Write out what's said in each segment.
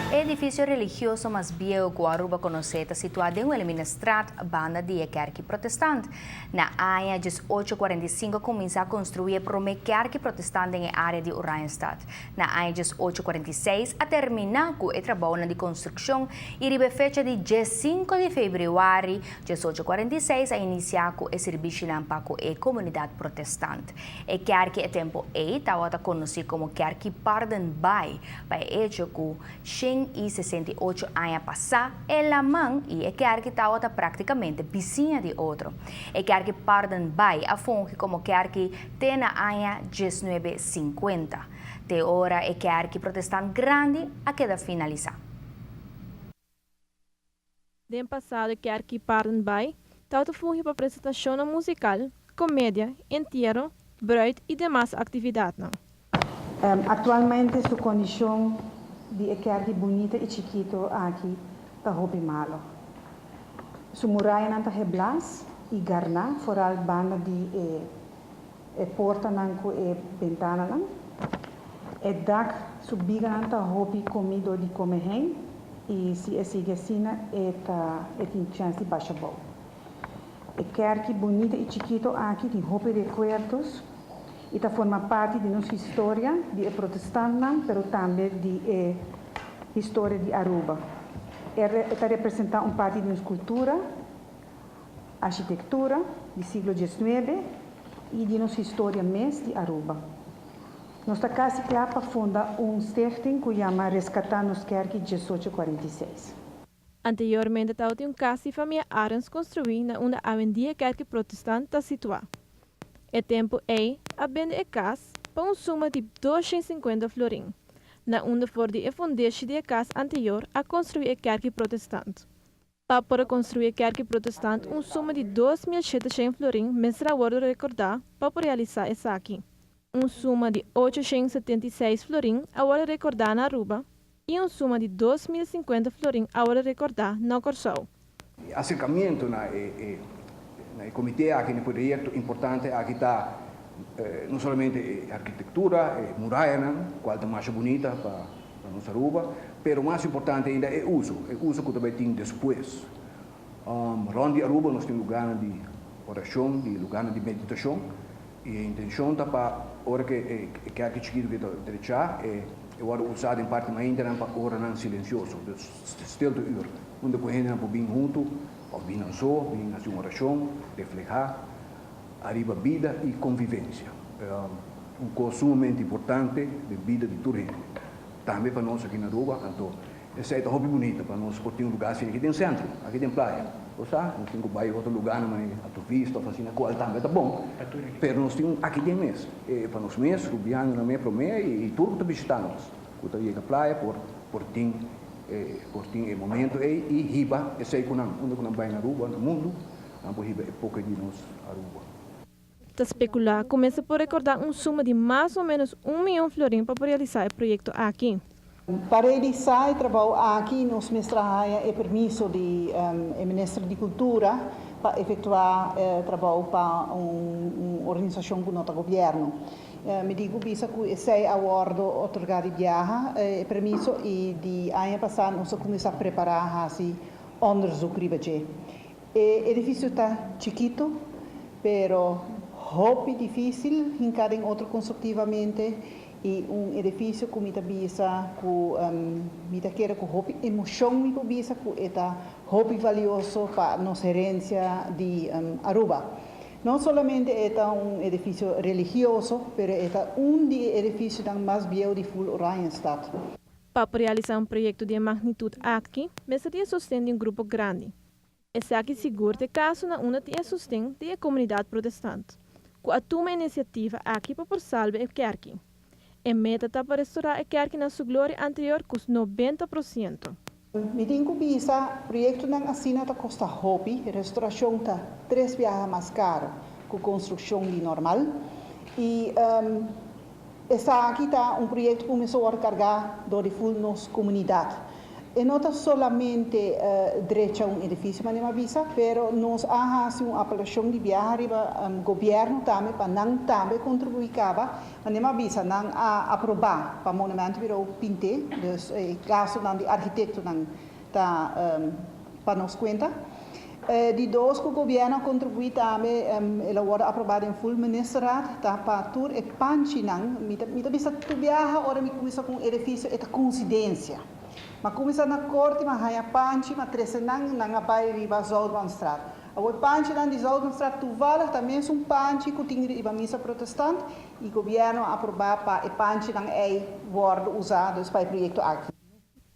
Edifício religioso mais viejo que Aruba conhece situado em uma administrado banda de kerk protestante. Na área 1845 começa a construir para uma kerk protestante em área de Oranjestad. Na área 1846 a terminar com o trabalho de construção e ribe fecha de 5 de fevereiro de 1846 a iniciar com o serviço para a comunidade protestante. A kerk é tempo estava conhecido como kerk Pardon Bay, para hecho que 168 anos passados, ela mãe e a kerk estava praticamente vizinha de outro. A kerk Pardon Bay a funge como kerk tem na ano 1950. De hora a kerk protestante grande a queda finalizar. No passado, a kerk Pardon Bay estava funge para apresentação musical, comédia, entierro, bruid e demais atividades. Atualmente, sua condição de kerk bonita e chiquito aqui está hobby malo. Su muralha não está reblas e garna, fora a banda de porta não com ventana não. E dak subiga não está hobby comido de comer hen e se sigue assim tem chance de baixar bom. A kerk bonita e chiquito aqui tem hobby recuerdos e forma parte de nossa história de protestante, mas também de história de Aruba. Ela representa parte de nossa cultura, arquitetura do século XIX e de nossa história mesmo de Aruba. Nossa casa para fundar stichting que chama Rescatar nos Kerk 1846. Anteriormente, tinha casa família Arens construída na uma avenida kerk protestante situada. O tempo a vende a casa para suma de 250 florin, na onde for de fundação da casa anterior a construir a kerk protestante. Para construir a kerk protestante, suma de 2.700 florin mesra a recordar para realizar essa aqui. Suma de 876 florin a recordar na Aruba e suma de 2.050 florin a recordar na Corsol. Acercamento na no comitê aqui no projeto importante aqui está não somente a arquitetura, a muralha, qual é mais bonita para nossa Aruba, mas o mais importante ainda é o uso que também tem depois. Onde Aruba nós temos lugar de oração, de lugar de meditação, e a intenção está para a hora que aqui chiquito que deixar é usado em parte mais ainda para hora não silencioso, stilte uur, onde podemos vir junto. Ou bem só, bem assim uma oração, reflejar, arriba vida e convivência. Coisa sumamente importante de vida de todo mundo. Também para nós aqui na Aruba, então, essa é hobby bonita para nós, porque tem um lugar assim, aqui tem centro, aqui tem praia. Ou seja, nós temos que ir a outro lugar, mas a tua vista, assim, na qual também está bom. Mas nós temos aqui tem mês. Para nós mês, Rubiano na meia para meia e tudo que está visitando. Quando chega a praia, por tem momento e riba e sei que não vai na Aruba no mundo não riba é pouco de nós Aruba. Para especular começa por recordar suma de mais ou menos 1 milhão de florin para realizar o projeto aqui. Para realizar o trabalho aqui, nós mestramos o permisso do Ministro de Cultura para efetuar trabalho para uma organização do nosso governo. Me digo que esse acordo otorgado de permisso e de ano passado nós começamos a preparar assim onderzoek ribeje. O edifício está chiquito, pero hobby difícil em cada outro construtivamente e edifício que me bisa me quer com hobby emoção me bisa que é hobby valioso para nossa herência de Aruba. Não somente é edifício religioso, mas é dos edifícios mais beautiful Oranjestad. Para realizar projeto de magnitude aqui, seria sustento um grupo grande. Esse aqui segura que caso na uma tem sustento da comunidade protestante, com a tua iniciativa aqui para salvar a kerk. A meta está para restaurar a kerk na sua glória anterior com 90%. Me digo que o projeto não assina está custa hobby, a restauração está 3 vezes mais caro que a construção normal. E essa aqui está projeto que começou a carregar do full nossa comunidade. E não solamente direito a edifício, mas não avisa, pero nós há uma apelação de viajar para o governo também, para não também contribuir, mas não avisa, não aprovar para o monumento virou pinte, dus caso não de arquiteto não tá para nos conta. De dois que o governo contribui também, ela foi aprovada em full ministerial, tá para tur e panchi não, mita bisa tu viaja, ora me começa com edifício e coincidência. Mas começa na corte, mas há panchi, mas treze não vai riba Zoutmanstraat. O panchi não de Zoutmanstraat toevallig também é panchi que tem riba missa protestante e o governo aprovar para panchi não é word usado para o projeto aqui.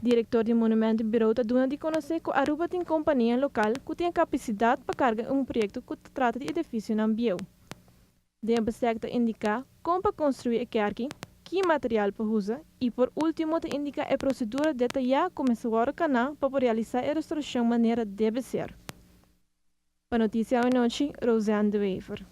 Diretor do Monumento Bureau está dando a conhecer que Aruba tem companhia local que tem capacidade para carregar projeto que trata de edifício na Biel. De besecta indica como para construir a kerk, que material para usar e por último te indica a procedura detalhada como se vai canal para realizar a restauração maneira deve ser. Para notícia hoje noite, Roseanne de Wever.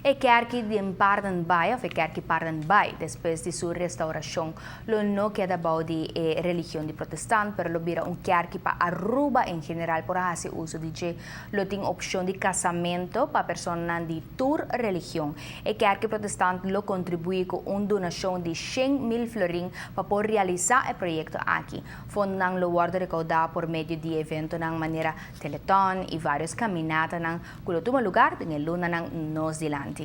E kerk de Pardenbay, of kerk Pardenbay, depois de sua restauração, lo no queda bau de religião de protestante, pero lo bira kerk para Aruba em geral, por hacer uso de lo tem opção de casamento para personas de tour religião. E kerk protestante lo contribui com donação de 100,000 florin para poder realizar o projeto aqui. Fundo lo guarda recaudado por meio de evento de maneira teleton e vários caminhadas que lo toma lugar em luna nos dilante.